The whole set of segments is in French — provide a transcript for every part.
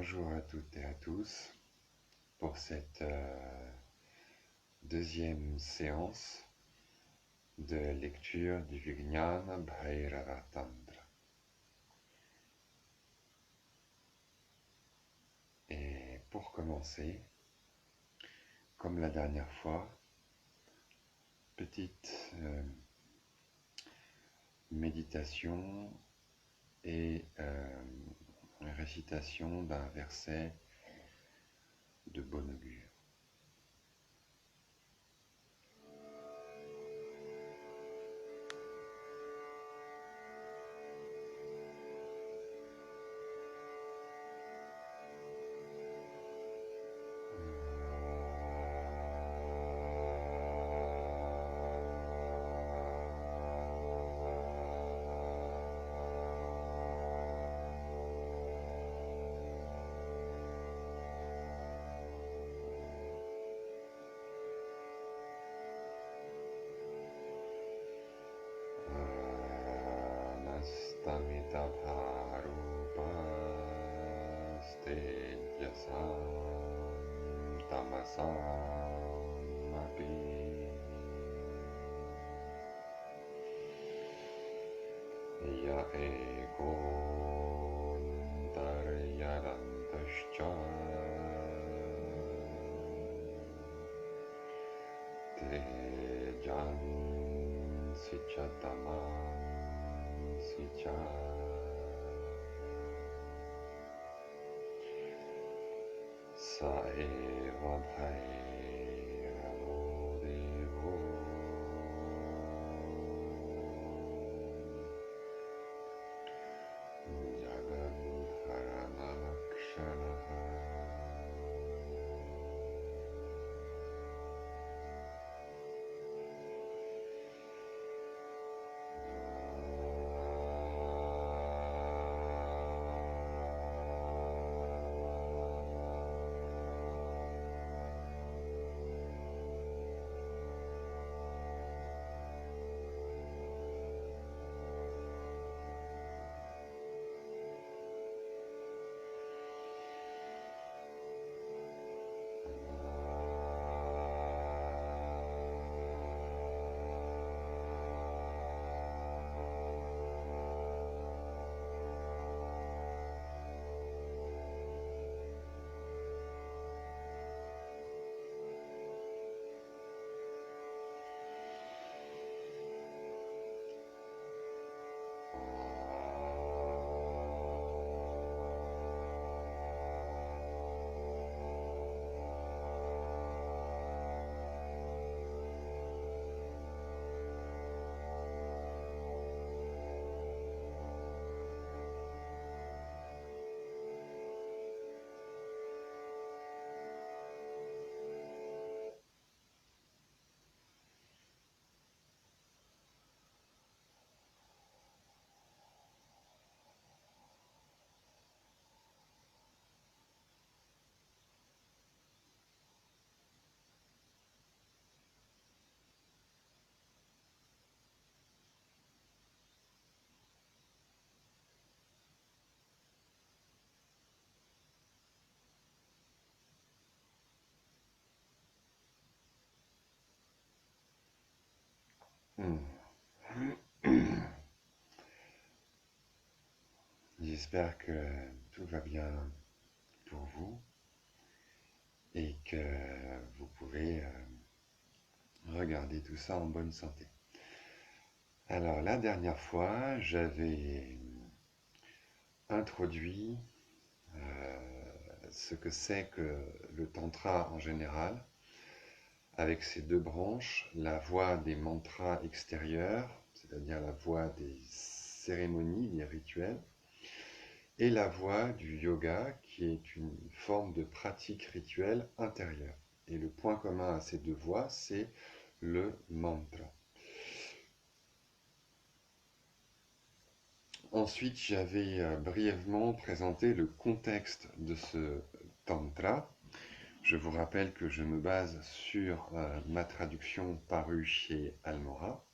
Bonjour à toutes et à tous pour cette deuxième séance de lecture du Vijnana Bhairava Tantra. Et pour commencer, comme la dernière fois, petite méditation et récitation d'un verset de bon augure. Nastamita bharupastedyasam tamasam api ya ego taryadantascha tejan sichatamam sicha sa eva bhairavo devo jagadharanakshanaha. J'espère que tout va bien pour vous et que vous pouvez regarder tout ça en bonne santé. Alors, la dernière fois, j'avais introduit ce que c'est que le tantra en général, avec ses deux branches, la voie des mantras extérieurs, c'est-à-dire la voie des cérémonies, des rituels, et la voie du yoga, qui est une forme de pratique rituelle intérieure. Et le point commun à ces deux voies, c'est le mantra. Ensuite, j'avais brièvement présenté le contexte de ce tantra. Je vous rappelle que je me base sur ma traduction parue chez Almora.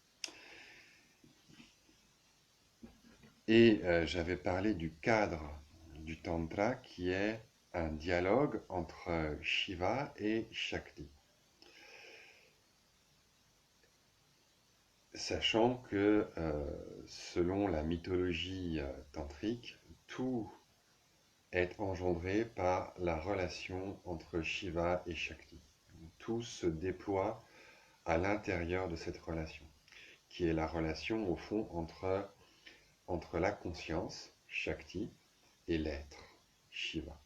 Et j'avais parlé du cadre du tantra qui est un dialogue entre Shiva et Shakti. Sachant que, selon la mythologie tantrique, tout est engendré par la relation entre Shiva et Shakti. Tout se déploie à l'intérieur de cette relation, qui est la relation au fond entre la conscience, Shakti, et l'être, Shiva.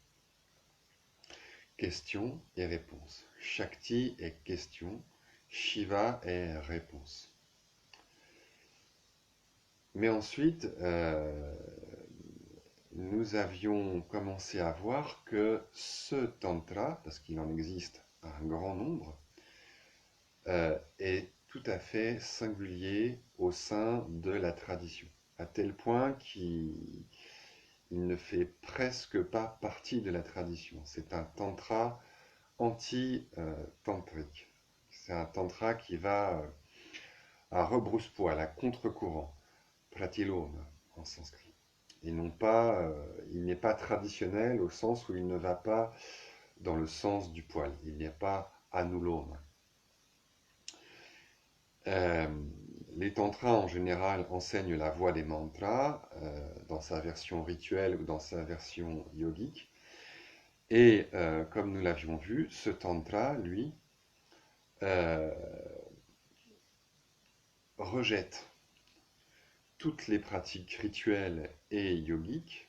Question et réponse. Shakti est question, Shiva est réponse. Mais ensuite, nous avions commencé à voir que ce tantra, parce qu'il en existe un grand nombre, est tout à fait singulier au sein de la tradition, à tel point qu'il ne fait presque pas partie de la tradition. C'est un tantra anti-tantrique. C'est un tantra qui va à rebrousse-poil, à contre-courant, pratiloma en sanskrit. Et non pas, il n'est pas traditionnel au sens où il ne va pas dans le sens du poil. Il n'est pas anuloma. Les tantras en général enseignent la voie des mantras dans sa version rituelle ou dans sa version yogique. Et comme nous l'avions vu, ce tantra, lui, rejette toutes les pratiques rituelles et yogiques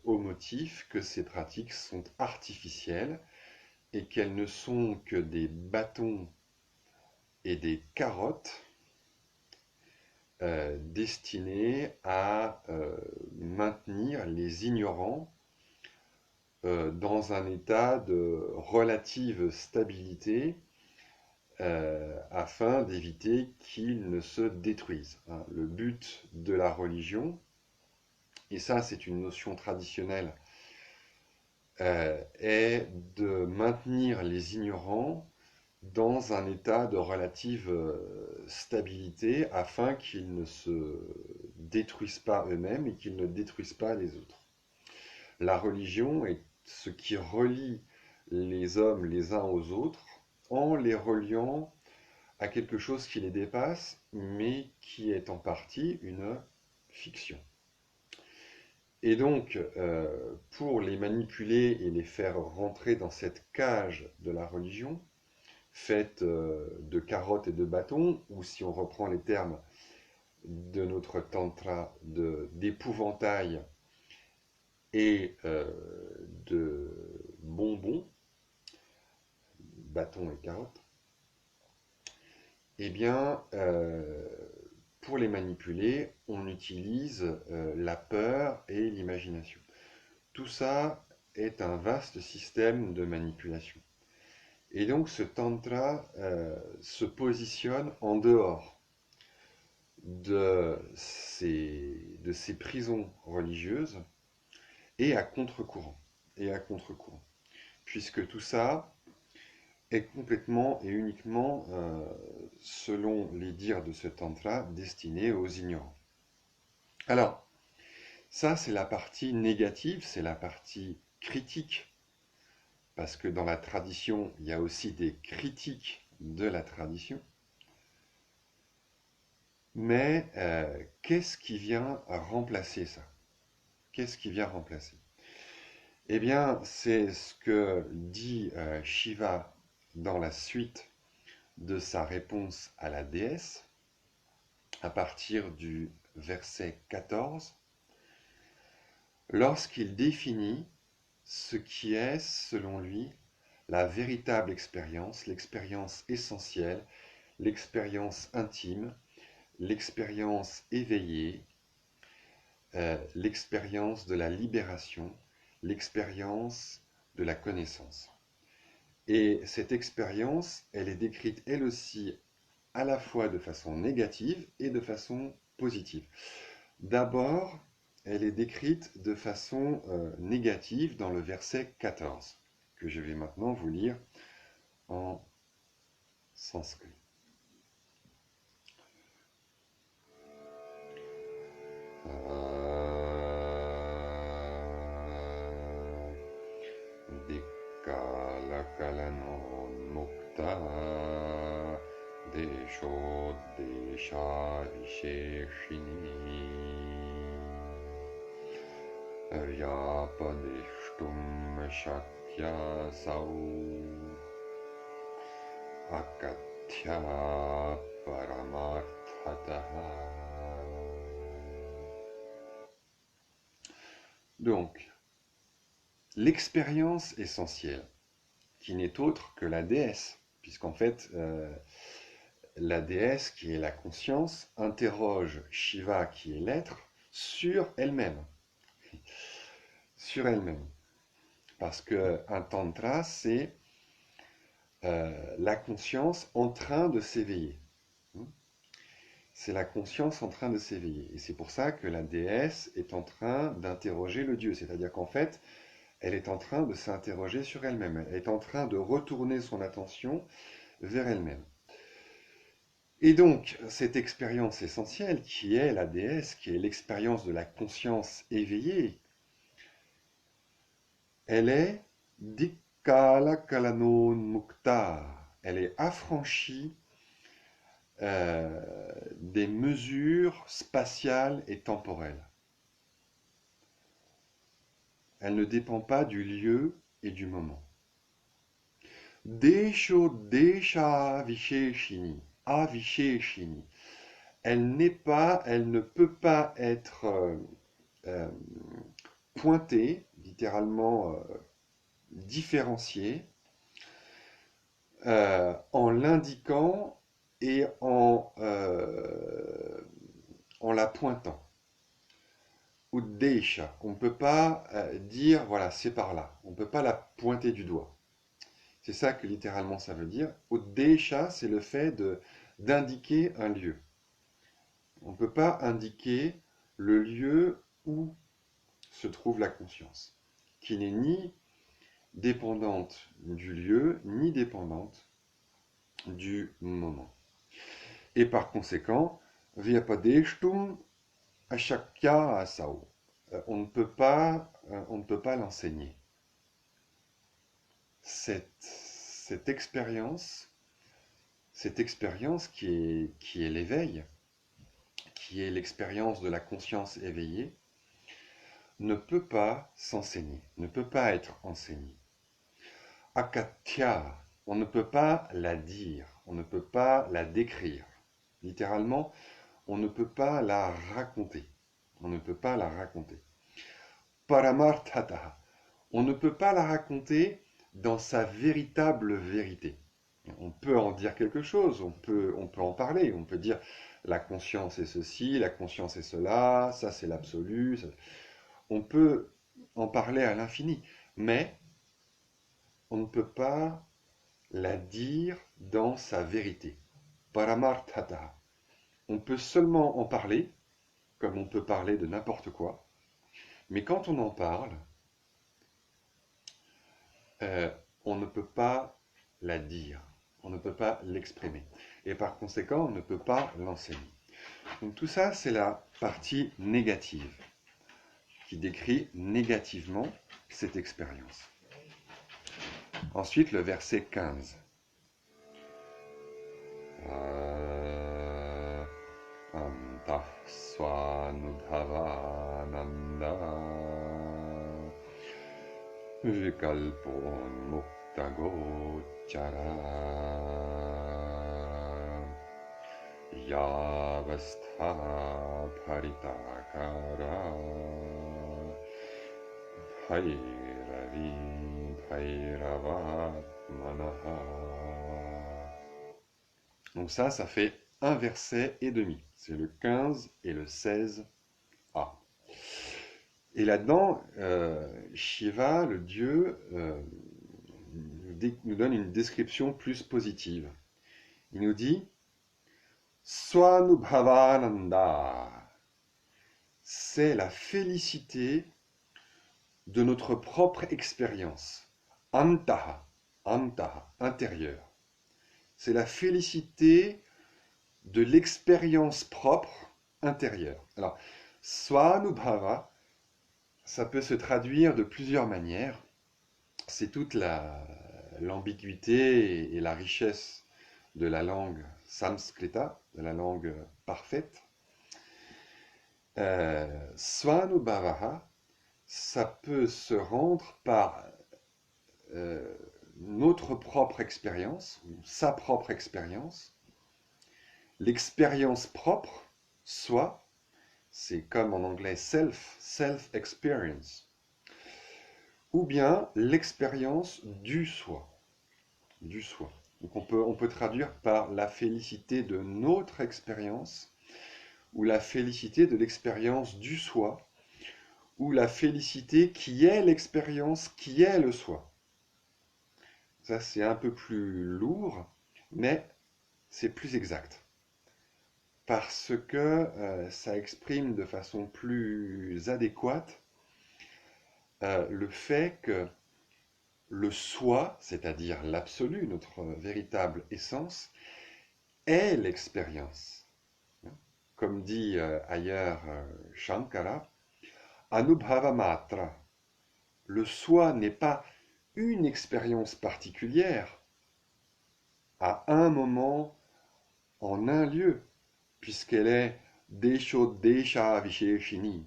au motif que ces pratiques sont artificielles et qu'elles ne sont que des bâtons et des carottes destinés à maintenir les ignorants dans un état de relative stabilité afin d'éviter qu'ils ne se détruisent. Hein. Le but de la religion, et ça c'est une notion traditionnelle, est de maintenir les ignorants dans un état de relative stabilité afin qu'ils ne se détruisent pas eux-mêmes et qu'ils ne détruisent pas les autres. La religion est ce qui relie les hommes les uns aux autres en les reliant à quelque chose qui les dépasse, mais qui est en partie une fiction. Et donc, pour les manipuler et les faire rentrer dans cette cage de la religion, faite de carottes et de bâtons, ou si on reprend les termes de notre tantra, d'épouvantail et de bonbons, bâtons et carottes, eh bien, pour les manipuler, on utilise la peur et l'imagination. Tout ça est un vaste système de manipulation. Et donc ce tantra se positionne en dehors de ces prisons religieuses et à contre-courant. Puisque tout ça est complètement et uniquement, selon les dires de ce tantra, destiné aux ignorants. Alors, ça c'est la partie négative, c'est la partie critique, parce que dans la tradition, il y a aussi des critiques de la tradition. Mais qu'est-ce qui vient remplacer ça? Qu'est-ce qui vient remplacer? Eh bien, c'est ce que dit Shiva dans la suite de sa réponse à la déesse, à partir du verset 14, lorsqu'il définit ce qui est, selon lui, la véritable expérience, l'expérience essentielle, l'expérience intime, l'expérience éveillée, l'expérience de la libération, l'expérience de la connaissance. Et cette expérience, elle est décrite elle aussi à la fois de façon négative et de façon positive. D'abord, elle est décrite de façon négative dans le verset 14, que je vais maintenant vous lire en sanskrit. desho desha visheshini Vyapadishtum shakya sau akatya paramarthataha. Donc, l'expérience essentielle, qui n'est autre que la déesse, puisqu'en fait, la déesse, qui est la conscience, interroge Shiva, qui est l'être, sur elle-même. Sur elle-même. Parce qu'un tantra, c'est la conscience en train de s'éveiller. C'est la conscience en train de s'éveiller. Et c'est pour ça que la déesse est en train d'interroger le dieu. C'est-à-dire qu'en fait, elle est en train de s'interroger sur elle-même. Elle est en train de retourner son attention vers elle-même. Et donc, cette expérience essentielle qui est la déesse, qui est l'expérience de la conscience éveillée, elle est Dikkala Kalanon Mukta. Elle est affranchie des mesures spatiales et temporelles. Elle ne dépend pas du lieu et du moment. Desho Desha Visheshini. Avisheshini. Elle ne peut pas être pointée, littéralement différenciée, en l'indiquant et en la pointant. Uddesha, on ne peut pas dire, voilà, c'est par là. On ne peut pas la pointer du doigt. C'est ça que littéralement ça veut dire. Uddesha, c'est le fait d'indiquer un lieu. On ne peut pas indiquer le lieu où se trouve la conscience, qui n'est ni dépendante du lieu, ni dépendante du moment. Et par conséquent, Vyapadeshtum Ashakya Asao. On ne peut pas l'enseigner. Cette expérience qui est l'éveil, qui est l'expérience de la conscience éveillée, ne peut pas s'enseigner, ne peut pas être enseignée. Akatya, on ne peut pas la dire, on ne peut pas la décrire. Littéralement, on ne peut pas la raconter. On ne peut pas la raconter. Paramarthataha, on ne peut pas la raconter dans sa véritable vérité. On peut en dire quelque chose, on peut en parler, on peut dire la conscience est ceci, la conscience est cela, ça c'est l'absolu. On peut en parler à l'infini, mais on ne peut pas la dire dans sa vérité. Paramarthataha. On peut seulement en parler, comme on peut parler de n'importe quoi, mais quand on en parle, on ne peut pas la dire, on ne peut pas l'exprimer. Et par conséquent, on ne peut pas l'enseigner. Donc tout ça, c'est la partie négative, qui décrit négativement cette expérience. Ensuite, le verset 15. Antah swanudhavananda vikalpon muktagochara yavastha paritakara bhairavi bhairavat manaha. Donc ça fait un verset et demi. C'est le 15 et le 16a. Et là-dedans, Shiva, le dieu, nous donne une description plus positive. Il nous dit Swanubhavananda, c'est la félicité de notre propre expérience. Antaha, antaha, intérieur. C'est la félicité de l'expérience propre intérieure. Alors, Swanubhava, ça peut se traduire de plusieurs manières. C'est toute la l'ambiguïté et la richesse de la langue samskrita, de la langue parfaite. Svanubhavaha, ça peut se rendre par euh, notre propre expérience, ou sa propre expérience. L'expérience propre, soi, c'est comme en anglais self-experience. Ou bien l'expérience du soi. Du soi. Donc on peut traduire par la félicité de notre expérience, ou la félicité de l'expérience du soi, ou la félicité qui est l'expérience qui est le soi. Ça c'est un peu plus lourd, mais c'est plus exact. Parce que ça exprime de façon plus adéquate le fait que le soi, c'est-à-dire l'absolu, notre véritable essence, est l'expérience. Comme dit ailleurs Shankara, Anubhava Matra, le soi n'est pas une expérience particulière à un moment, en un lieu, puisqu'elle est Desho Desha Visheshini,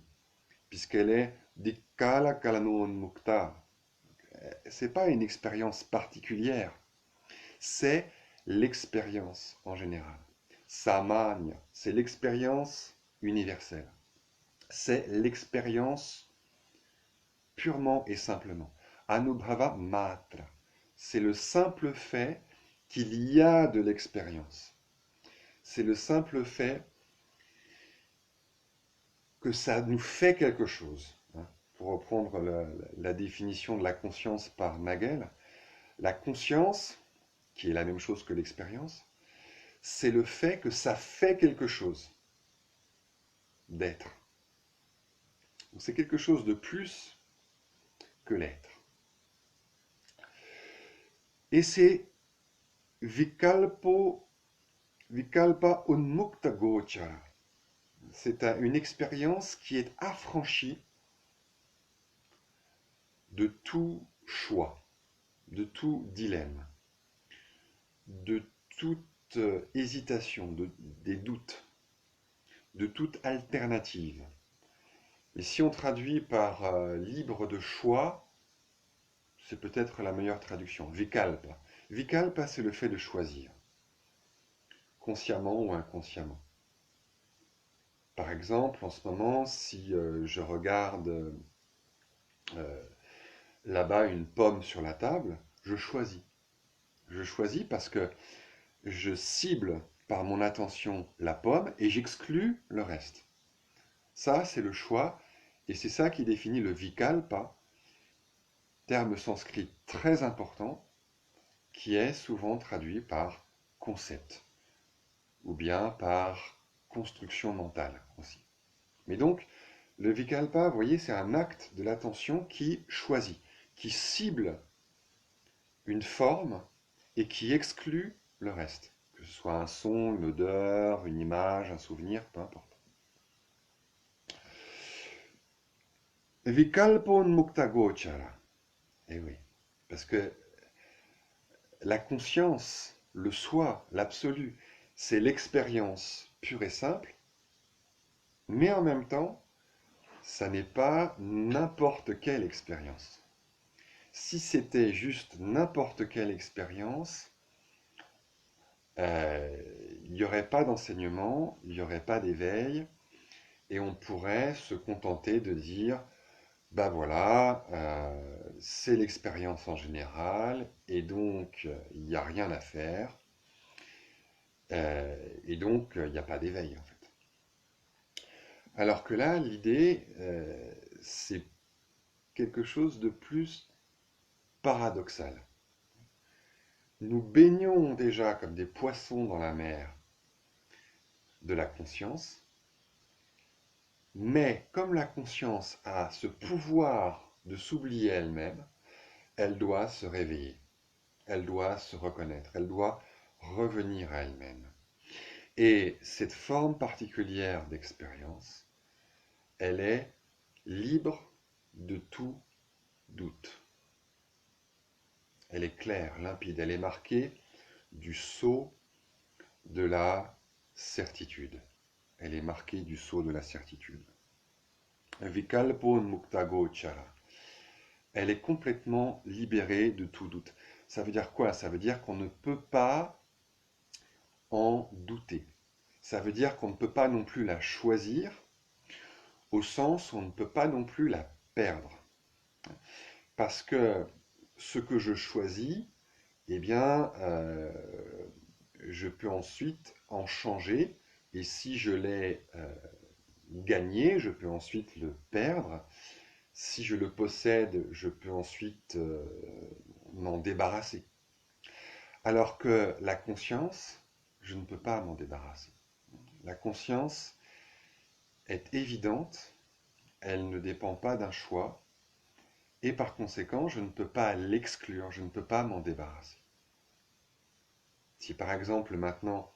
puisqu'elle est Dikala Kalanon Mukta. C'est pas une expérience particulière, c'est l'expérience en général. Samanya, c'est l'expérience universelle. C'est l'expérience purement et simplement. Anubhava matra, c'est le simple fait qu'il y a de l'expérience. C'est le simple fait que ça nous fait quelque chose. Pour reprendre la définition de la conscience par Nagel, la conscience, qui est la même chose que l'expérience, c'est le fait que ça fait quelque chose d'être. C'est quelque chose de plus que l'être. Et c'est Vikalpa Unmukta Gochara. C'est une expérience qui est affranchie de tout choix, de tout dilemme, de toute hésitation, des doutes, de toute alternative. Et si on traduit par libre de choix, c'est peut-être la meilleure traduction. Vikalpa. Vikalpa, c'est le fait de choisir, consciemment ou inconsciemment. Par exemple, en ce moment, si je regarde là-bas une pomme sur la table, je choisis. Je choisis parce que je cible par mon attention la pomme et j'exclus le reste. Ça, c'est le choix et c'est ça qui définit le vikalpa, terme sanskrit très important qui est souvent traduit par concept ou bien par construction mentale aussi. Mais donc, le vikalpa, vous voyez, c'est un acte de l'attention qui choisit, qui cible une forme et qui exclut le reste, que ce soit un son, une odeur, une image, un souvenir, peu importe. Vikalpon mukta gochara. Eh oui, parce que la conscience, le soi, l'absolu, c'est l'expérience pure et simple, mais en même temps, ça n'est pas n'importe quelle expérience. Si c'était juste n'importe quelle expérience, il n'y aurait pas d'enseignement, il n'y aurait pas d'éveil, et on pourrait se contenter de dire, ben voilà, c'est l'expérience en général, et donc il n'y a rien à faire, et donc il n'y a pas d'éveil en fait. Alors que là, l'idée, c'est quelque chose de plus paradoxal. Nous baignons déjà comme des poissons dans la mer de la conscience, mais comme la conscience a ce pouvoir de s'oublier elle-même, elle doit se réveiller, elle doit se reconnaître, elle doit revenir à elle-même. Et cette forme particulière d'expérience, elle est libre de tout doute. elle est claire, limpide, elle est marquée du sceau de la certitude. Elle est marquée du sceau de la certitude. Vikalpo mukta gochara. Elle est complètement libérée de tout doute. Ça veut dire quoi? Ça veut dire qu'on ne peut pas en douter. Ça veut dire qu'on ne peut pas non plus la choisir, au sens où on ne peut pas non plus la perdre. Parce que ce que je choisis, eh bien, je peux ensuite en changer, et si je l'ai gagné, je peux ensuite le perdre. Si je le possède, je peux ensuite m'en débarrasser. Alors que la conscience, je ne peux pas m'en débarrasser. La conscience est évidente, elle ne dépend pas d'un choix, et par conséquent, je ne peux pas l'exclure, je ne peux pas m'en débarrasser. Si par exemple maintenant,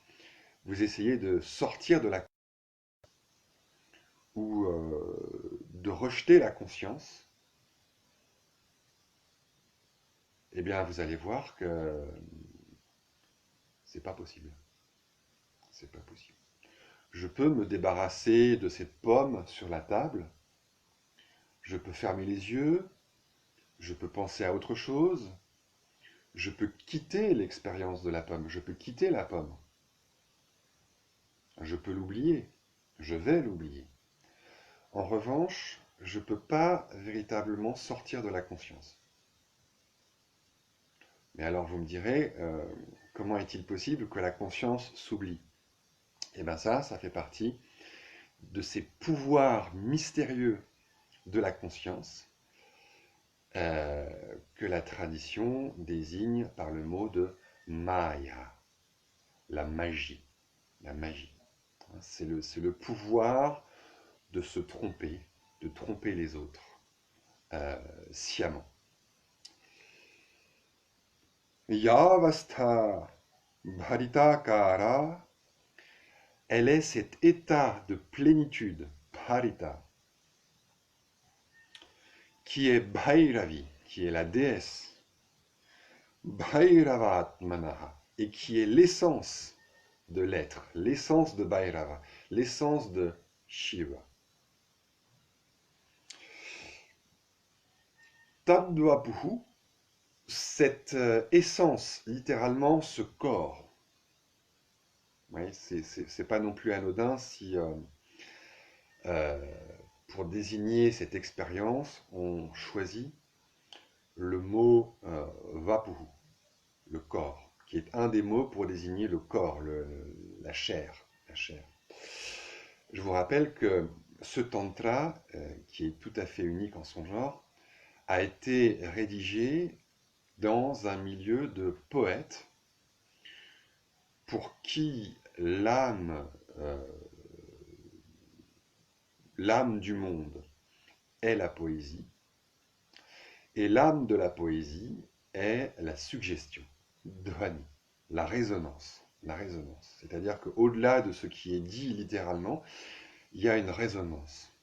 vous essayez de sortir de la ou de rejeter la conscience, eh bien vous allez voir que c'est pas possible. C'est pas possible. Je peux me débarrasser de cette pomme sur la table, je peux fermer les yeux, je peux penser à autre chose, je peux quitter l'expérience de la pomme, je peux quitter la pomme. Je peux l'oublier, je vais l'oublier. En revanche, je ne peux pas véritablement sortir de la conscience. Mais alors vous me direz, comment est-il possible que la conscience s'oublie? Eh bien ça fait partie de ces pouvoirs mystérieux de la conscience que la tradition désigne par le mot de Maya, la magie. La magie. C'est le pouvoir de se tromper, de tromper les autres, sciemment. Yavastha Bharitakara, elle est cet état de plénitude, Bharita, qui est Bhairavi, qui est la déesse, Bhairavatmanaha, et qui est l'essence de l'être, l'essence de Bhairava, l'essence de Shiva. Tadvapuhu, cette essence, littéralement ce corps. Oui, c'est pas non plus anodin si, pour désigner cette expérience, on choisit le mot vapuhu, le corps, qui est un des mots pour désigner le corps, la chair, la chair. Je vous rappelle que ce tantra, qui est tout à fait unique en son genre, a été rédigé dans un milieu de poètes pour qui l'âme du monde est la poésie, et l'âme de la poésie est la suggestion, dhvani, la résonance. La résonance. C'est-à-dire qu'au-delà de ce qui est dit littéralement, il y a une résonance.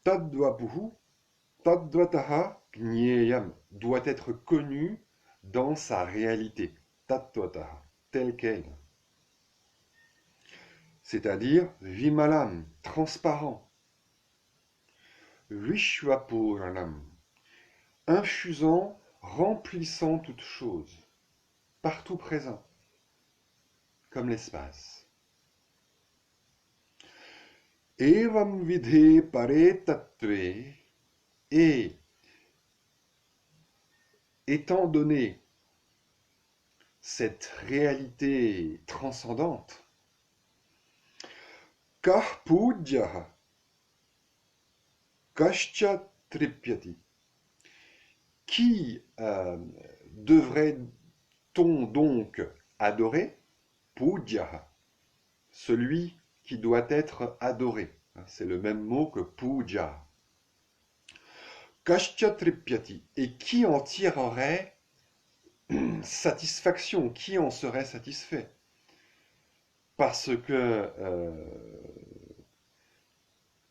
Tadvapuhu, tadvataha gneyam, doit être connu dans sa réalité, tattvataha, telle qu'elle. C'est-à-dire vimalam, transparent, vishvapuranam, infusant, remplissant toute chose, partout présent, comme l'espace. Evam vidhe pare tattve, et étant donné cette réalité transcendante, kah pujyaha kascha tripyati, qui devrait-on donc adorer? Pujyaha, celui qui doit être adoré. C'est le même mot que puja. Kascha tripyati, et qui en tirerait satisfaction, qui en serait satisfait? Parce que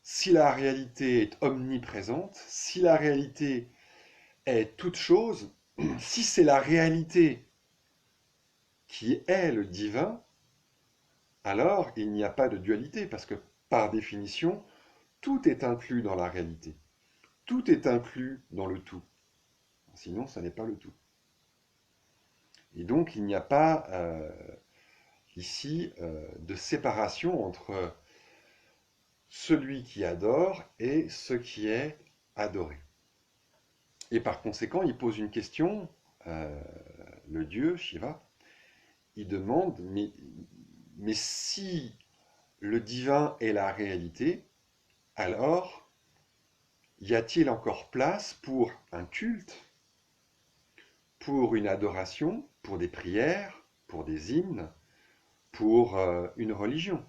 si la réalité est omniprésente, si la réalité est toute chose, si c'est la réalité qui est le divin, alors il n'y a pas de dualité, parce que par définition, tout est inclus dans la réalité. Tout est inclus dans le tout. Sinon, ça n'est pas le tout. Et donc, il n'y a pas ici de séparation entre celui qui adore et ce qui est adoré. Et par conséquent, il pose une question, le dieu Shiva, il demande, mais si le divin est la réalité, alors y a-t-il encore place pour un culte, pour une adoration, pour des prières, pour des hymnes, pour une religion?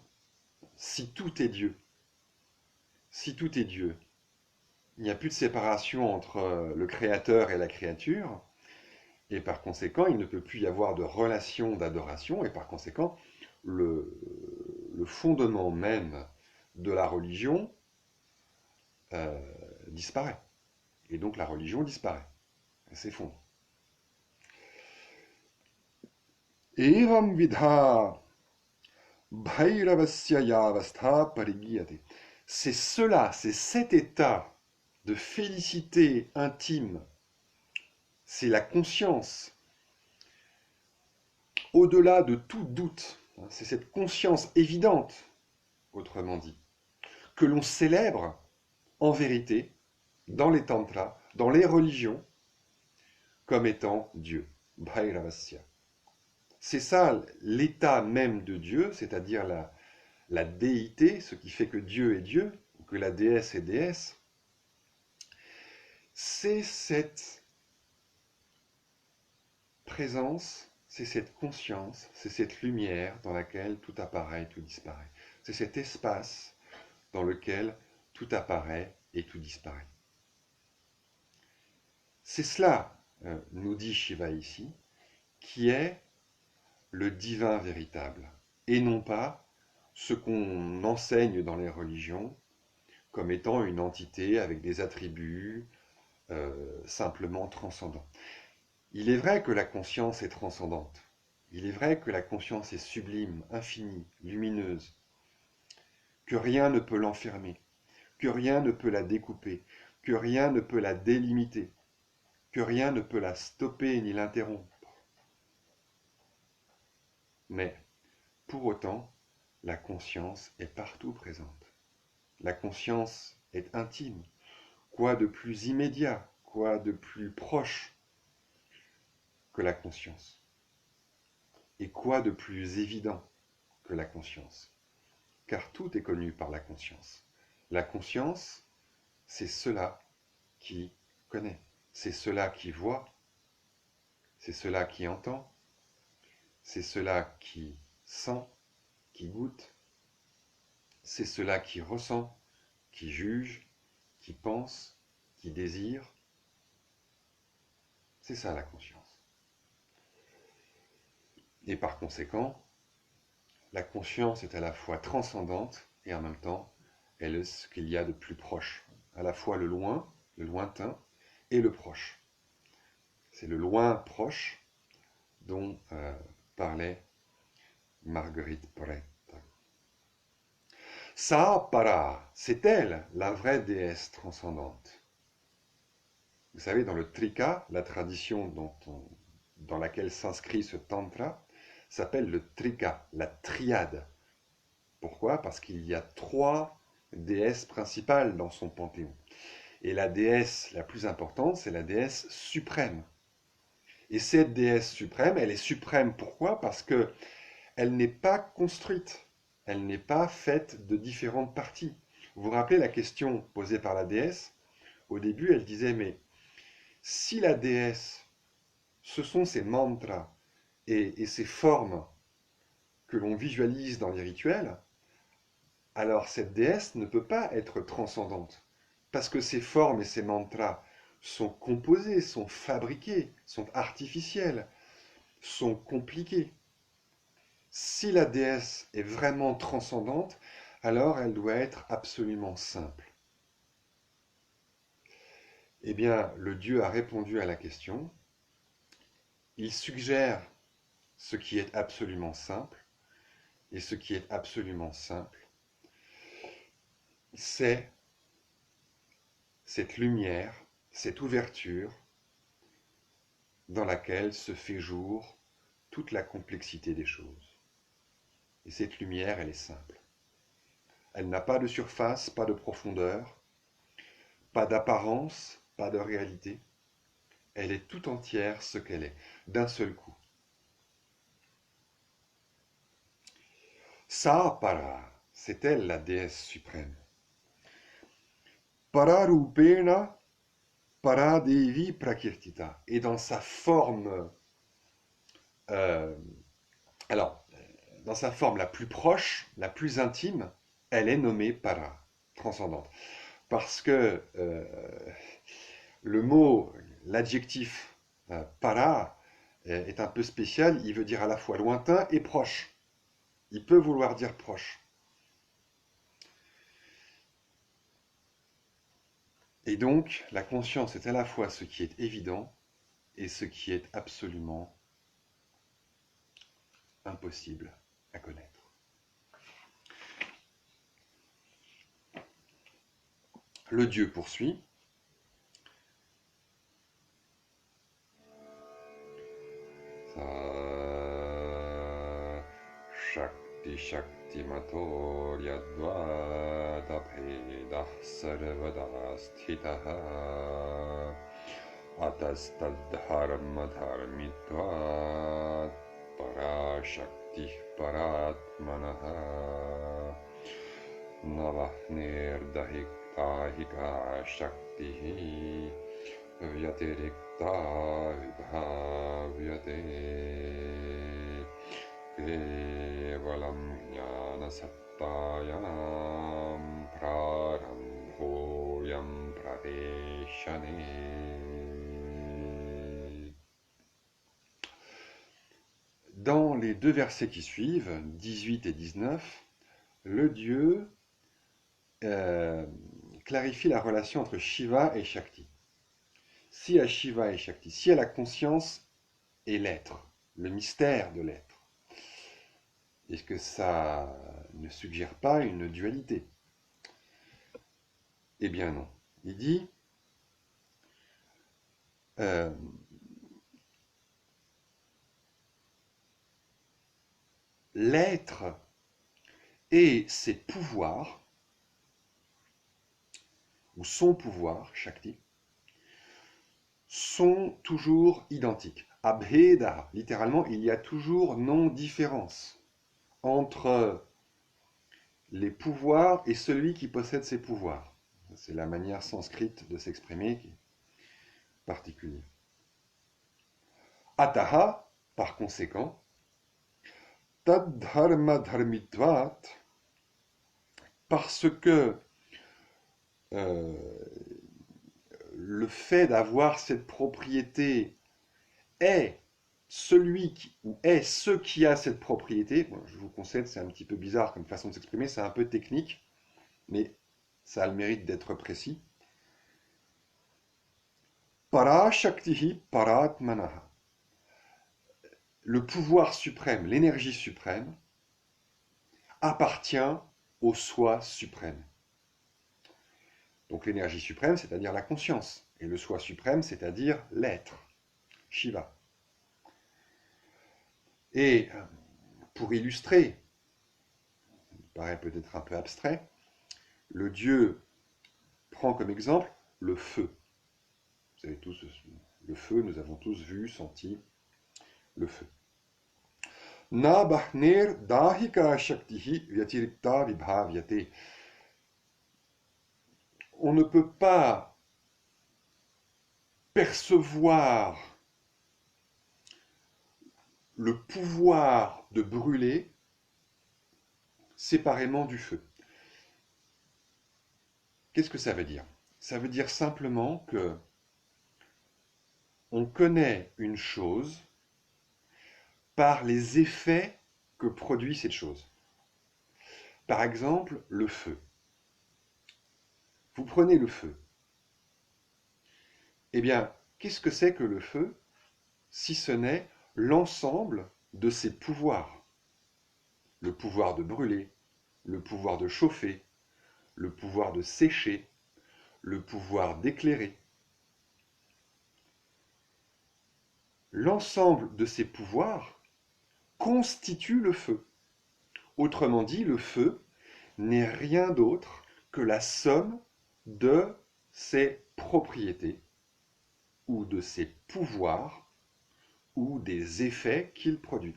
Si tout est Dieu, si tout est Dieu, il n'y a plus de séparation entre le créateur et la créature, et par conséquent, il ne peut plus y avoir de relation d'adoration, et par conséquent, le fondement même de la religion euh, disparaît. Et donc la religion disparaît, elle s'effondre. Evam vidha bhairavasya yavastha parigiyate. C'est cela, c'est cet état de félicité intime, c'est la conscience au-delà de tout doute, c'est cette conscience évidente, autrement dit, que l'on célèbre en vérité dans les tantras, dans les religions, comme étant Dieu, Bhairavasya. C'est ça l'état même de Dieu, c'est-à-dire la déité, ce qui fait que Dieu est Dieu, que la déesse est déesse. C'est cette présence, c'est cette conscience, c'est cette lumière dans laquelle tout apparaît, tout disparaît. C'est cet espace dans lequel tout apparaît et tout disparaît. C'est cela, nous dit Shiva ici, qui est le divin véritable, et non pas ce qu'on enseigne dans les religions comme étant une entité avec des attributs simplement transcendants. Il est vrai que la conscience est transcendante, il est vrai que la conscience est sublime, infinie, lumineuse, que rien ne peut l'enfermer, que rien ne peut la découper, que rien ne peut la délimiter, que rien ne peut la stopper ni l'interrompre. Mais, pour autant, la conscience est partout présente. La conscience est intime. Quoi de plus immédiat, quoi de plus proche que la conscience? Et quoi de plus évident que la conscience? Car tout est connu par la conscience. La conscience, c'est cela qui connaît, c'est cela qui voit, c'est cela qui entend, c'est cela qui sent, qui goûte, c'est cela qui ressent, qui juge, qui pense, qui désire. C'est ça la conscience. Et par conséquent, la conscience est à la fois transcendante et en même temps, elle est ce qu'il y a de plus proche. À la fois le loin, le lointain, et le proche. C'est le loin proche dont parlait Marguerite Porete. Sa-para, c'est elle, la vraie déesse transcendante. Vous savez, dans le Trika, la tradition dans laquelle s'inscrit ce tantra, s'appelle le Trika, la triade. Pourquoi? Parce qu'il y a 3 déesses principales dans son panthéon. Et la déesse la plus importante, c'est la déesse suprême. Et cette déesse suprême, elle est suprême pourquoi? Parce que elle n'est pas construite, elle n'est pas faite de différentes parties. Vous vous rappelez la question posée par la déesse? Au début, elle disait, mais si la déesse, ce sont ces mantras et ces formes que l'on visualise dans les rituels, alors cette déesse ne peut pas être transcendante, parce que ces formes et ces mantras sont composés, sont fabriqués, sont artificiels, sont compliqués. Si la déesse est vraiment transcendante, alors elle doit être absolument simple. Eh bien, le Dieu a répondu à la question. Il suggère ce qui est absolument simple. Et ce qui est absolument simple, c'est cette lumière, cette ouverture dans laquelle se fait jour toute la complexité des choses. Et cette lumière, elle est simple. Elle n'a pas de surface, pas de profondeur, pas d'apparence, pas de réalité. Elle est tout entière ce qu'elle est, d'un seul coup. Sa Para, c'est elle la déesse suprême. Pararupena Paradevi Prakirtita. Et dans sa forme, euh, alors, dans sa forme la plus proche, la plus intime, elle est nommée Para, transcendante. Parce que le mot, l'adjectif para est un peu spécial, il veut dire à la fois lointain et proche. Il peut vouloir dire proche. Et donc, la conscience est à la fois ce qui est évident et ce qui est absolument impossible à connaître. Le Dieu poursuit. Shakti Shakti Mato Yadvata Pedah Sarvada Sthitaha Atastadharma Dharmitvat Parashakti Paratmanaha Navahner Dahika Shakti Vyatirikta Vibhavyate Kevalam Jnana Sattayam Prarambhoyam Praveshane. Dans les deux versets qui suivent, 18 et 19, le Dieu clarifie la relation entre Shiva et Shakti. Si à Shiva et Shakti, si à la conscience et l'être, le mystère de l'être, est-ce que ça ne suggère pas une dualité? Eh bien non. Il dit l'être et ses pouvoirs, ou son pouvoir, Shakti, sont toujours identiques. Abheda, littéralement, il y a toujours non-différence entre les pouvoirs et celui qui possède ces pouvoirs. C'est la manière sanscrite de s'exprimer qui est particulière. Ataha, par conséquent, tad dharma dharmitvat, parce que le fait d'avoir cette propriété est celui qui, ou est ce qui a cette propriété. Bon, je vous concède, c'est un petit peu bizarre comme façon de s'exprimer, c'est un peu technique, mais ça a le mérite d'être précis. Parashaktihi paratmanaha. Le pouvoir suprême, l'énergie suprême, appartient au soi suprême. Donc l'énergie suprême, c'est-à-dire la conscience, et le soi suprême, c'est-à-dire l'être, Shiva. Et pour illustrer, ça paraît peut-être un peu abstrait, le Dieu prend comme exemple le feu. Vous savez tous, le feu, nous avons tous vu, senti le feu. Na bahnir dahika shaktihi vyatirikta vibhavyate. On ne peut pas percevoir le pouvoir de brûler séparément du feu. Qu'est-ce que ça veut dire? Ça veut dire simplement que on connaît une chose par les effets que produit cette chose. Par exemple, le feu. Vous prenez le feu. Eh bien, qu'est-ce que c'est que le feu, si ce n'est l'ensemble de ses pouvoirs? Le pouvoir de brûler, le pouvoir de chauffer, le pouvoir de sécher, le pouvoir d'éclairer. L'ensemble de ces pouvoirs constitue le feu. Autrement dit, le feu n'est rien d'autre que la somme de ses propriétés ou de ses pouvoirs ou des effets qu'il produit.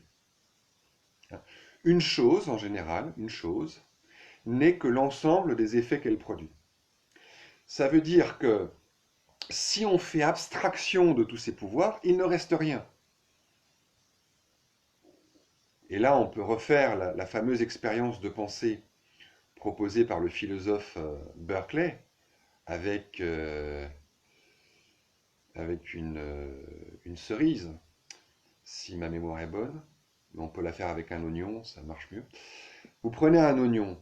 Une chose, en général, une chose, n'est que l'ensemble des effets qu'elle produit. Ça veut dire que si on fait abstraction de tous ces pouvoirs, il ne reste rien. Et là, on peut refaire la fameuse expérience de pensée proposée par le philosophe Berkeley avec, avec une cerise, si ma mémoire est bonne. Mais on peut la faire avec un oignon, ça marche mieux. Vous prenez un oignon,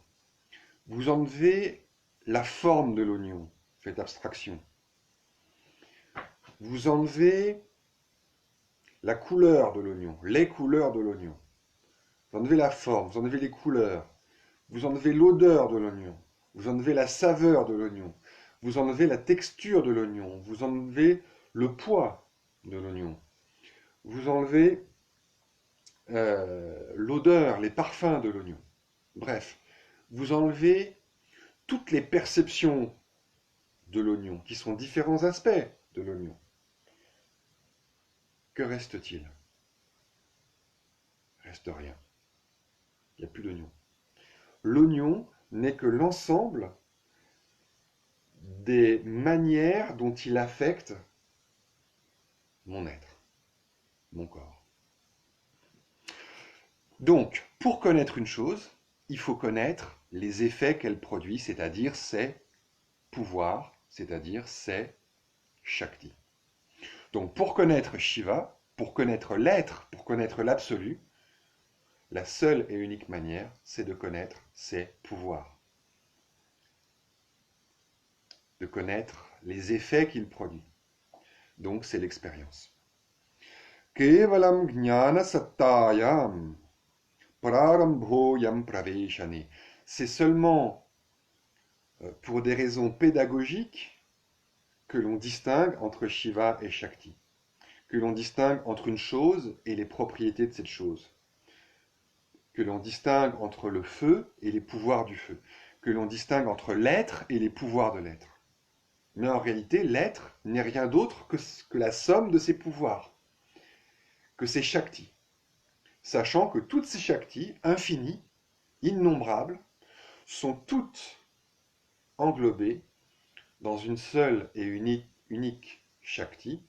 vous enlevez la forme de l'oignon, faites abstraction. Vous enlevez la couleur de l'oignon, les couleurs de l'oignon. Vous enlevez la forme, vous enlevez les couleurs, vous enlevez l'odeur de l'oignon, vous enlevez la saveur de l'oignon, vous enlevez la texture de l'oignon, vous enlevez le poids de l'oignon, vous enlevez l'odeur, les parfums de l'oignon. Bref, vous enlevez toutes les perceptions de l'oignon, qui sont différents aspects de l'oignon. Que reste-t-il? Reste rien. Il n'y a plus d'oignon. L'oignon n'est que l'ensemble des manières dont il affecte mon être, mon corps. Donc, pour connaître une chose, il faut connaître les effets qu'elle produit, c'est-à-dire ses pouvoirs, c'est-à-dire ses Shakti. Donc, pour connaître Shiva, pour connaître l'être, pour connaître l'absolu, la seule et unique manière, c'est de connaître ses pouvoirs, de connaître les effets qu'il produit. Donc, c'est l'expérience. Kevalam gnana sattayam prarambhoyam praveshane. C'est seulement pour des raisons pédagogiques que l'on distingue entre Shiva et Shakti, que l'on distingue entre une chose et les propriétés de cette chose, que l'on distingue entre le feu et les pouvoirs du feu, que l'on distingue entre l'être et les pouvoirs de l'être. Mais en réalité, l'être n'est rien d'autre que la somme de ses pouvoirs, que ses Shakti, sachant que toutes ces Shakti, infinies, innombrables, sont toutes englobées dans une seule et unique Shakti,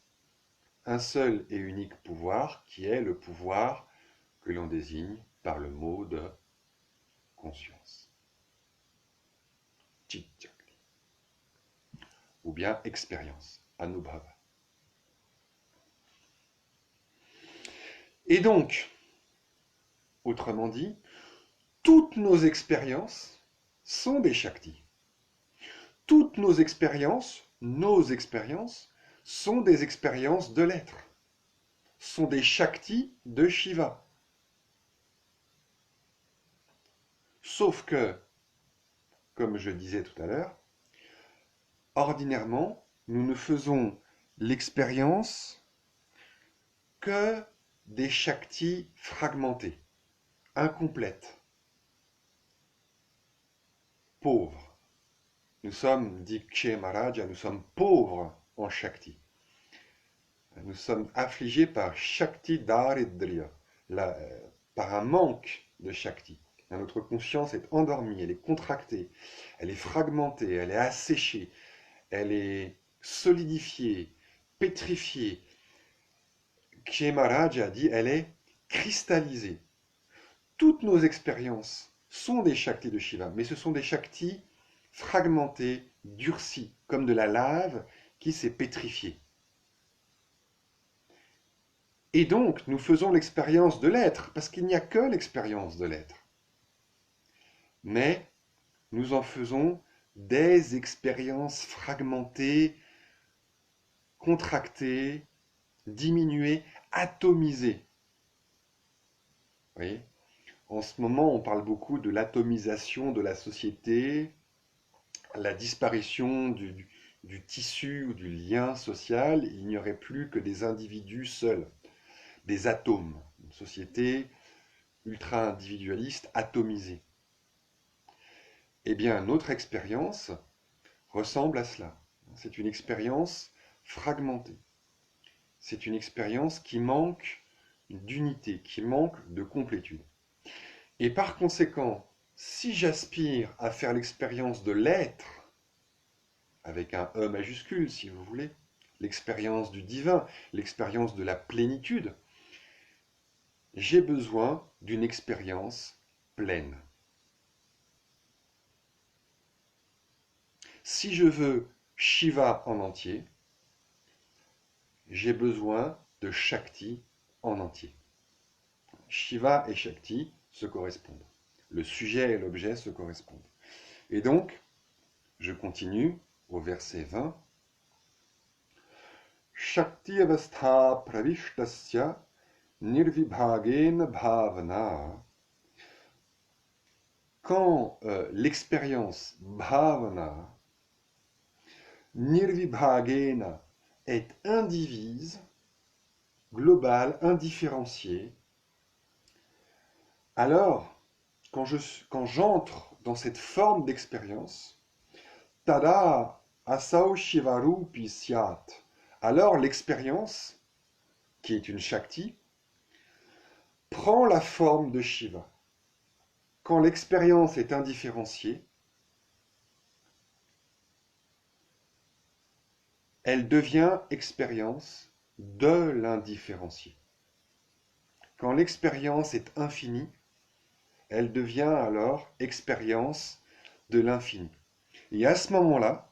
un seul et unique pouvoir qui est le pouvoir que l'on désigne par le mot de conscience. Chit Shakti. Ou bien expérience, Anubhava. Et donc, autrement dit, toutes nos expériences sont des Shakti. Toutes nos expériences sont des expériences de l'être, sont des Shakti de Shiva. Sauf que, comme je disais tout à l'heure, ordinairement, nous ne faisons l'expérience que des Shakti fragmentés, incomplètes, pauvres. Nous sommes, dit Kshe Maharaja, nous sommes pauvres en Shakti. Nous sommes affligés par Shakti Daridriya, par un manque de Shakti. Notre conscience est endormie, elle est contractée, elle est fragmentée, elle est asséchée, elle est solidifiée, pétrifiée. Kshe Maharaja dit, elle est cristallisée. Toutes nos expériences sont des Shaktis de Shiva, mais ce sont des Shaktis fragmentés, durcis, comme de la lave qui s'est pétrifiée. Et donc, nous faisons l'expérience de l'être, parce qu'il n'y a que l'expérience de l'être. Mais nous en faisons des expériences fragmentées, contracté, diminué, atomisé. Vous voyez? En ce moment, on parle beaucoup de l'atomisation de la société, la disparition du tissu ou du lien social. Il n'y aurait plus que des individus seuls, des atomes. Une société ultra-individualiste, atomisée. Eh bien, notre expérience ressemble à cela. C'est une expérience fragmentée. C'est une expérience qui manque d'unité, qui manque de complétude. Et par conséquent, si j'aspire à faire l'expérience de l'être, avec un E majuscule si vous voulez, l'expérience du divin, l'expérience de la plénitude, j'ai besoin d'une expérience pleine. Si je veux Shiva en entier, j'ai besoin de Shakti en entier. Shiva et Shakti se correspondent. Le sujet et l'objet se correspondent. Et donc, je continue au verset 20. Shakti avastha pravishtasya nirvibhagena bhavana. Quand l'expérience bhavana, nirvibhagena, est indivise, globale, indifférenciée, alors, quand j'entre dans cette forme d'expérience, tada asau shivarupi syat, alors l'expérience, qui est une Shakti, prend la forme de Shiva. Quand l'expérience est indifférenciée, elle devient expérience de l'indifférencié. Quand l'expérience est infinie, elle devient alors expérience de l'infini. Et à ce moment-là,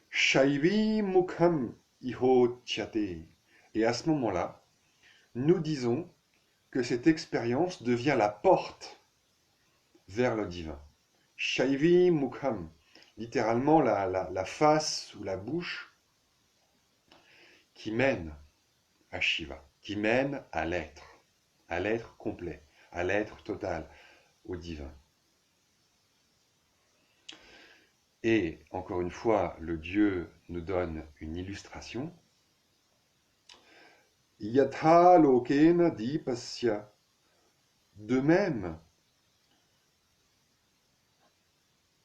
Shaivi Mukham Ihochyate. Et à ce moment-là, nous disons que cette expérience devient la porte vers le divin. Shaivi Mukham, littéralement la face ou la bouche qui mène à Shiva, qui mène à l'être complet, à l'être total, au divin. Et encore une fois, le Dieu nous donne une illustration. Yatha lokena dipasya. De même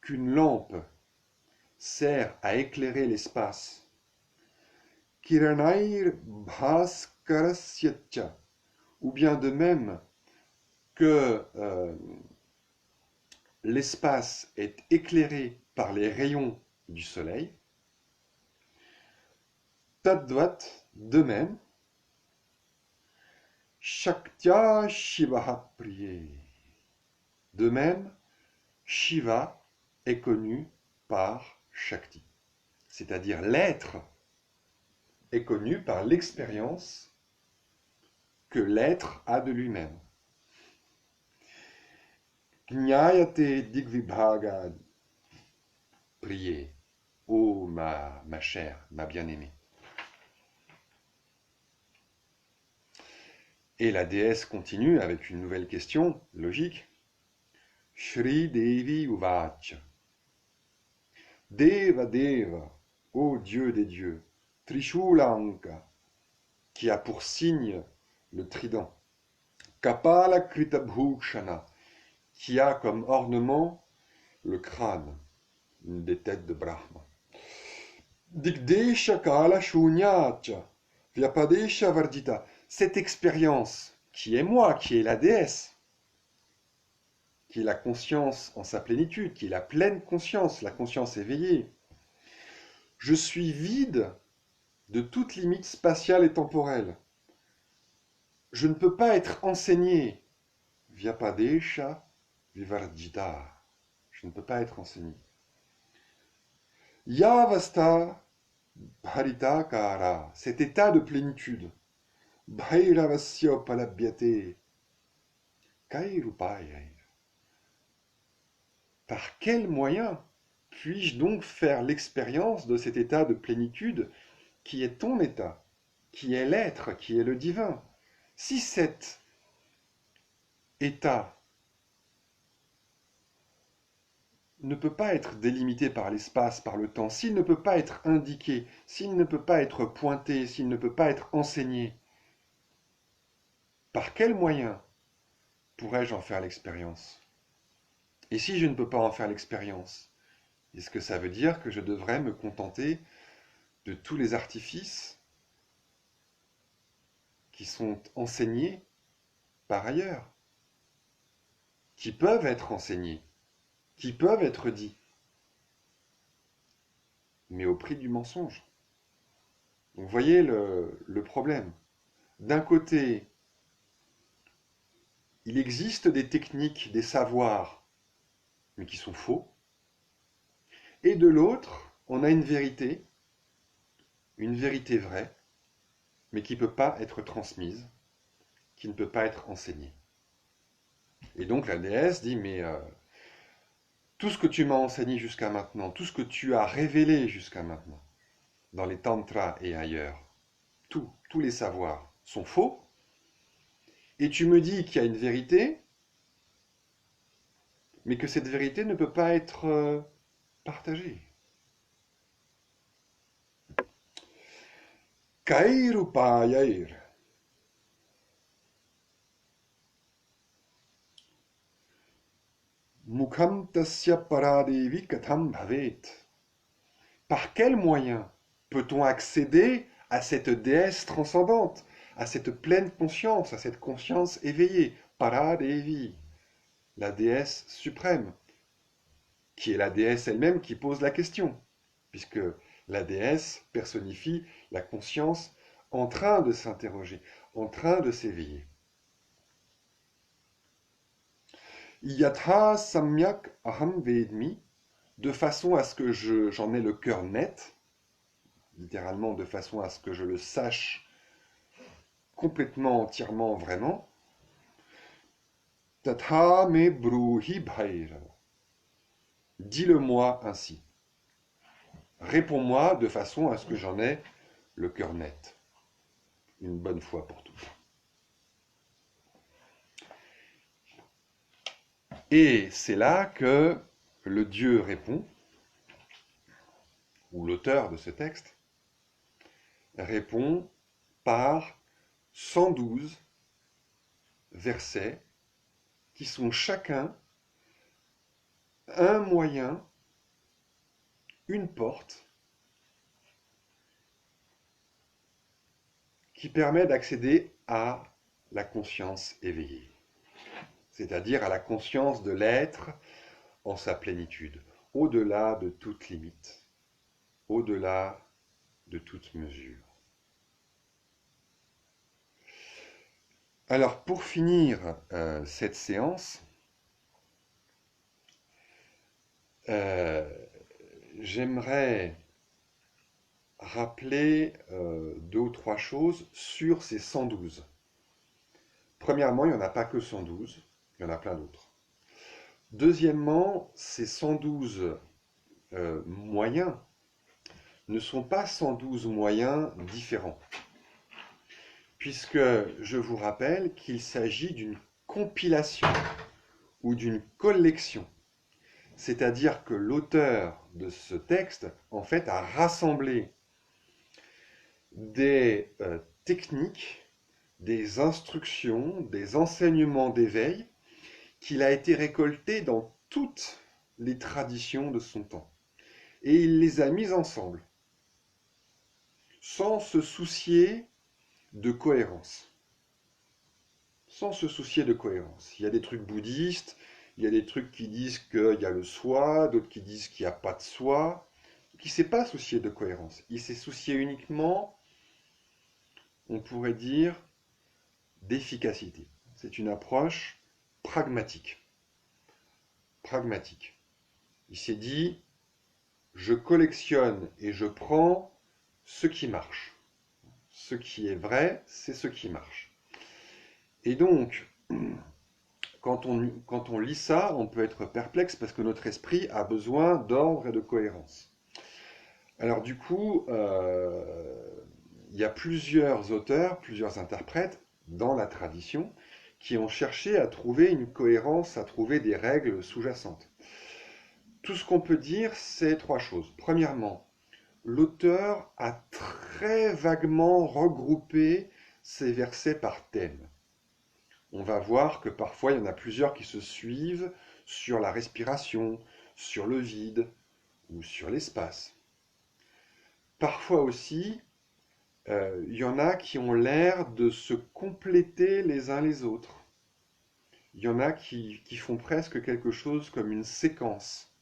qu'une lampe sert à éclairer l'espace, kiranair bhaskarasyacha, ou bien de même que l'espace est éclairé par les rayons du soleil, tadvat, de même, shaktya shivaha priye. De même, Shiva est connu par Shakti. C'est-à-dire l'être est connu par l'expérience que l'être a de lui-même. Gnayate digvibhaga. Priez, ô ma chère, ma bien-aimée. Et la déesse continue avec une nouvelle question logique. Shri Devi Uvacha. Deva Deva, ô Dieu des dieux, Trishulanka, qui a pour signe le trident. Kapala Kritabhukshana, qui a comme ornement le crâne, une des têtes de Brahma. Digdesha Kala Shunyacha, Vyapadesha Vardita, cette expérience qui est moi, qui est la déesse, qui est la conscience en sa plénitude, qui est la pleine conscience, la conscience éveillée. Je suis vide de toute limite spatiale et temporelle. Je ne peux pas être enseigné. Vyapadesha Vivardita. Je ne peux pas être enseigné. Yavasta Bharitakara, cet état de plénitude. Bhairavasya palabhyate. Kairupaya. Par quel moyen Puis-je donc faire l'expérience de cet état de plénitude qui est ton état, qui est l'être, qui est le divin? Si cet état ne peut pas être délimité par l'espace, par le temps, s'il ne peut pas être indiqué, s'il ne peut pas être pointé, s'il ne peut pas être enseigné, par quel moyen pourrais-je en faire l'expérience? Et si je ne peux pas en faire l'expérience, est-ce que ça veut dire que je devrais me contenter de tous les artifices qui sont enseignés par ailleurs, qui peuvent être enseignés, qui peuvent être dits, mais au prix du mensonge? Vous voyez le problème. D'un côté, il existe des techniques, des savoirs, mais qui sont faux. Et de l'autre, on a une vérité vraie, mais qui ne peut pas être transmise, qui ne peut pas être enseignée. Et donc la déesse dit, mais tout ce que tu m'as enseigné jusqu'à maintenant, tout ce que tu as révélé jusqu'à maintenant, dans les tantras et ailleurs, tous les savoirs sont faux, et tu me dis qu'il y a une vérité, mais que cette vérité ne peut pas être partagée. Kairupayair. Mukham tasya paradevi katham bhavet. Par quel moyen peut-on accéder à cette déesse transcendante, à cette pleine conscience, à cette conscience éveillée, Paradevi, la déesse suprême, qui est la déesse elle-même qui pose la question, puisque la déesse personnifie la conscience en train de s'interroger, en train de s'éveiller. Yatha samyak aham vedmi, de façon à ce que j'en ai le cœur net, littéralement de façon à ce que je le sache complètement, entièrement, vraiment. Tatha me bruhi bhairava. Dis-le-moi ainsi. Réponds-moi de façon à ce que j'en ai le cœur net. Une bonne fois pour toutes. Et c'est là que le Dieu répond, ou l'auteur de ce texte, répond par 112 versets qui sont chacun un moyen, une porte qui permet d'accéder à la conscience éveillée, c'est-à-dire à la conscience de l'être en sa plénitude, au-delà de toute limite, au-delà de toute mesure. Alors pour finir cette séance, j'aimerais rappeler 2 ou 3 choses sur ces 112. Premièrement, il n'y en a pas que 112, il y en a plein d'autres. Deuxièmement, ces 112 moyens ne sont pas 112 moyens différents, puisque je vous rappelle qu'il s'agit d'une compilation ou d'une collection. C'est-à-dire que l'auteur de ce texte, en fait, a rassemblé des techniques, des instructions, des enseignements d'éveil qu'il a été récolté dans toutes les traditions de son temps. Et il les a mis ensemble, sans se soucier de cohérence. Sans se soucier de cohérence. Il y a des trucs bouddhistes, il y a des trucs qui disent qu'il y a le soi, d'autres qui disent qu'il n'y a pas de soi. Il ne s'est pas soucié de cohérence. Il s'est soucié uniquement, on pourrait dire, d'efficacité. C'est une approche pragmatique. Pragmatique. Il s'est dit, je collectionne et je prends ce qui marche. Ce qui est vrai, c'est ce qui marche. Et donc, Quand on lit ça, on peut être perplexe parce que notre esprit a besoin d'ordre et de cohérence. Alors du coup, il y a plusieurs auteurs, plusieurs interprètes dans la tradition qui ont cherché à trouver une cohérence, à trouver des règles sous-jacentes. Tout ce qu'on peut dire, c'est trois choses. Premièrement, l'auteur a très vaguement regroupé ces versets par thème. On va voir que parfois il y en a plusieurs qui se suivent sur la respiration, sur le vide ou sur l'espace. Parfois aussi, il y en a qui ont l'air de se compléter les uns les autres. Il y en a qui font presque quelque chose comme une séquence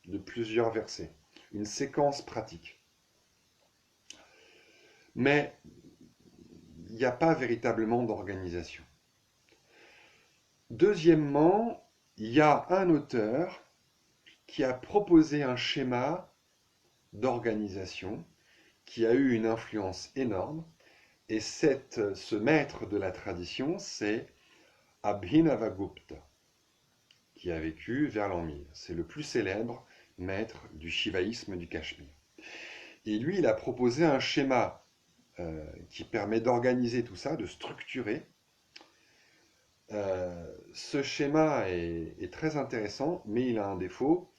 de plusieurs versets, une séquence pratique. Mais il n'y a pas véritablement d'organisation. Deuxièmement, il y a un auteur qui a proposé un schéma d'organisation qui a eu une influence énorme. Et ce maître de la tradition, c'est Abhinavagupta, qui a vécu vers l'an 1000. C'est le plus célèbre maître du shivaïsme du Cachemire. Et lui, il a proposé un schéma qui permet d'organiser tout ça, de structurer. Ce schéma est très intéressant, mais il a un défaut,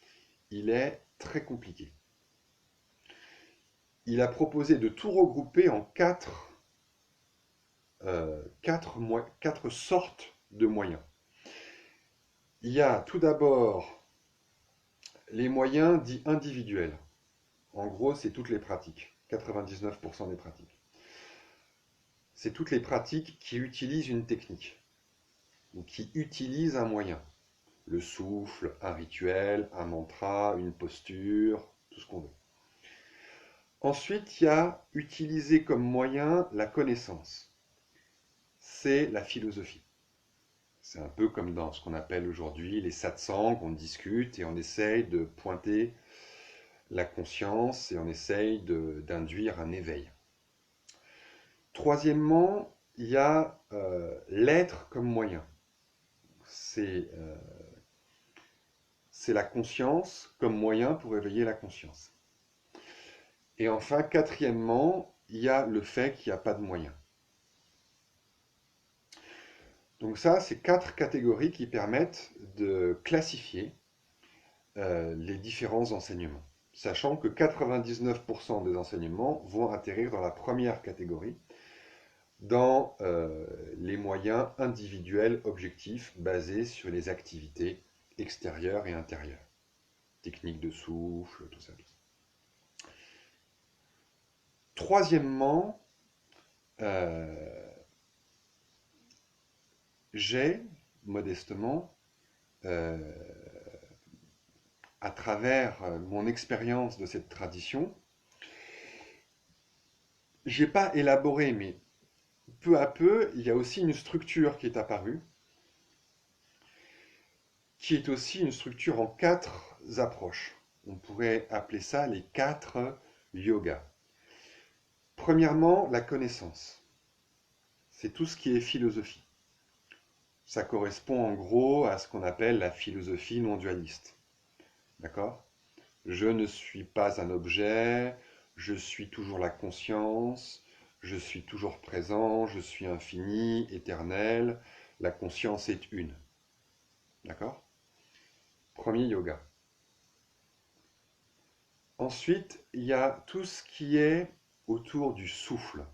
il est très compliqué. Il a proposé de tout regrouper en quatre sortes de moyens. Il y a tout d'abord les moyens dits individuels. En gros, c'est toutes les pratiques, 99% des pratiques. C'est toutes les pratiques qui utilisent une technique ou qui utilisent un moyen. Le souffle, un rituel, un mantra, une posture, tout ce qu'on veut. Ensuite, il y a utiliser comme moyen la connaissance. C'est la philosophie. C'est un peu comme dans ce qu'on appelle aujourd'hui les satsangs, on discute et on essaye de pointer la conscience et on essaye d'induire un éveil. Troisièmement, il y a l'être comme moyen. C'est la conscience comme moyen pour éveiller la conscience. Et enfin, quatrièmement, il y a le fait qu'il n'y a pas de moyen. Donc ça, c'est quatre catégories qui permettent de classifier les différents enseignements, sachant que 99% des enseignements vont atterrir dans la première catégorie, dans les moyens individuels objectifs basés sur les activités extérieures et intérieures, techniques de souffle, tout ça. Troisièmement, j'ai modestement, à travers mon expérience de cette tradition, j'ai pas élaboré, mais peu à peu, il y a aussi une structure qui est apparue, qui est aussi une structure en quatre approches. On pourrait appeler ça les quatre yogas. Premièrement, la connaissance. C'est tout ce qui est philosophie. Ça correspond en gros à ce qu'on appelle la philosophie non dualiste. D'accord ? Je ne suis pas un objet, je suis toujours la conscience, je suis toujours présent, je suis infini, éternel, la conscience est une. D'accord ? Premier yoga. Ensuite, il y a tout ce qui est autour du souffle.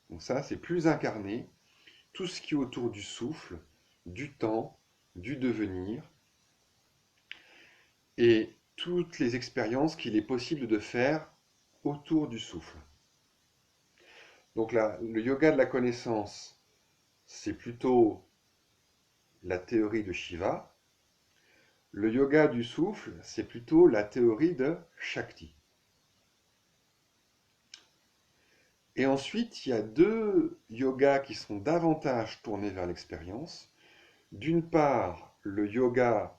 Donc ça, c'est plus incarné. Tout ce qui est autour du souffle, du temps, du devenir, et toutes les expériences qu'il est possible de faire autour du souffle. Donc là, le yoga de la connaissance, c'est plutôt la théorie de Shiva. Le yoga du souffle, c'est plutôt la théorie de Shakti. Et ensuite, il y a deux yogas qui sont davantage tournés vers l'expérience. D'une part, le yoga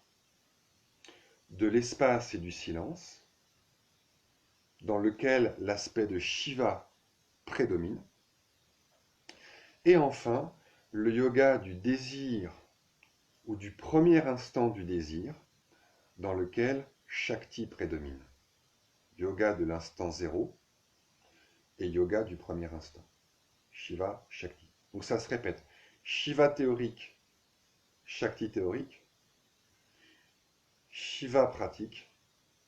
de l'espace et du silence, dans lequel l'aspect de Shiva prédomine. Et enfin, le yoga du désir ou du premier instant du désir dans lequel Shakti prédomine. Yoga de l'instant zéro et yoga du premier instant. Shiva, Shakti. Donc ça se répète. Shiva théorique, Shakti théorique. Shiva pratique,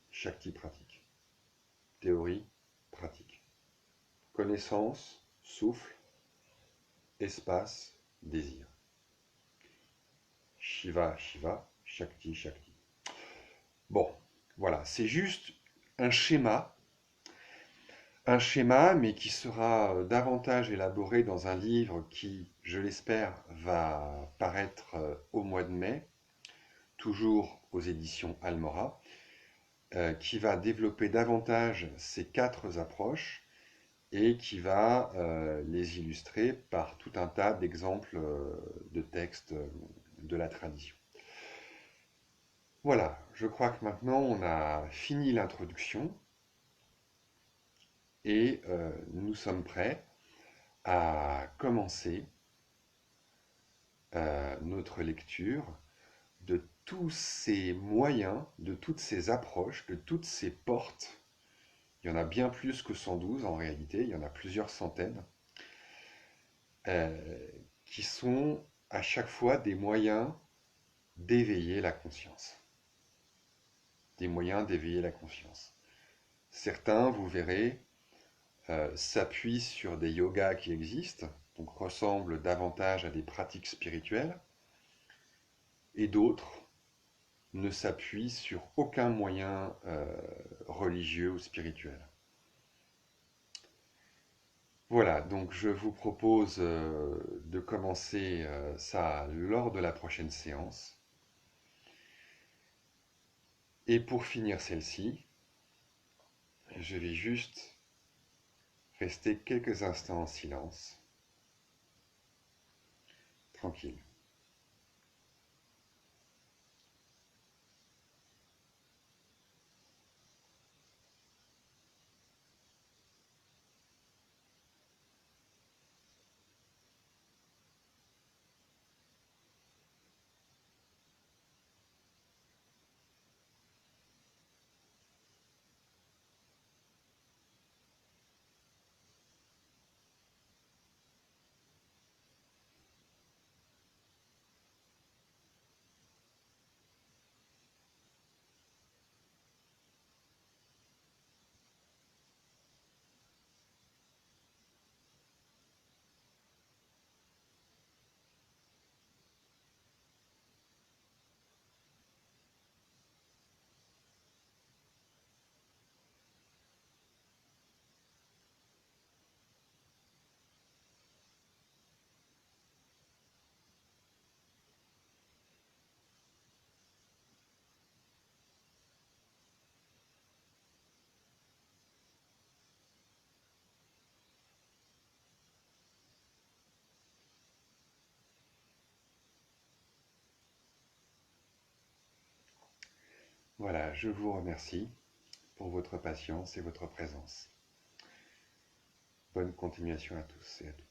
Shakti pratique. Théorie, pratique. Connaissance, souffle, espace, désir. Shiva, Shiva, Shakti, Shakti. Bon, voilà, c'est juste un schéma, mais qui sera davantage élaboré dans un livre qui, je l'espère, va paraître au mois de mai, toujours aux éditions Almora, qui va développer davantage ces 4 approches et qui va les illustrer par tout un tas d'exemples de textes de la tradition. Voilà, je crois que maintenant on a fini l'introduction et nous sommes prêts à commencer notre lecture de tous ces moyens, de toutes ces approches, de toutes ces portes. Il y en a bien plus que 112 en réalité, il y en a plusieurs centaines, qui sont à chaque fois des moyens d'éveiller la conscience. Des moyens d'éveiller la conscience. Certains, vous verrez, s'appuient sur des yogas qui existent, donc ressemblent davantage à des pratiques spirituelles, et d'autres ne s'appuient sur aucun moyen religieux ou spirituel. Voilà, donc je vous propose de commencer ça lors de la prochaine séance. Et pour finir celle-ci, je vais juste rester quelques instants en silence, tranquille. Voilà, je vous remercie pour votre patience et votre présence. Bonne continuation à tous et à toutes.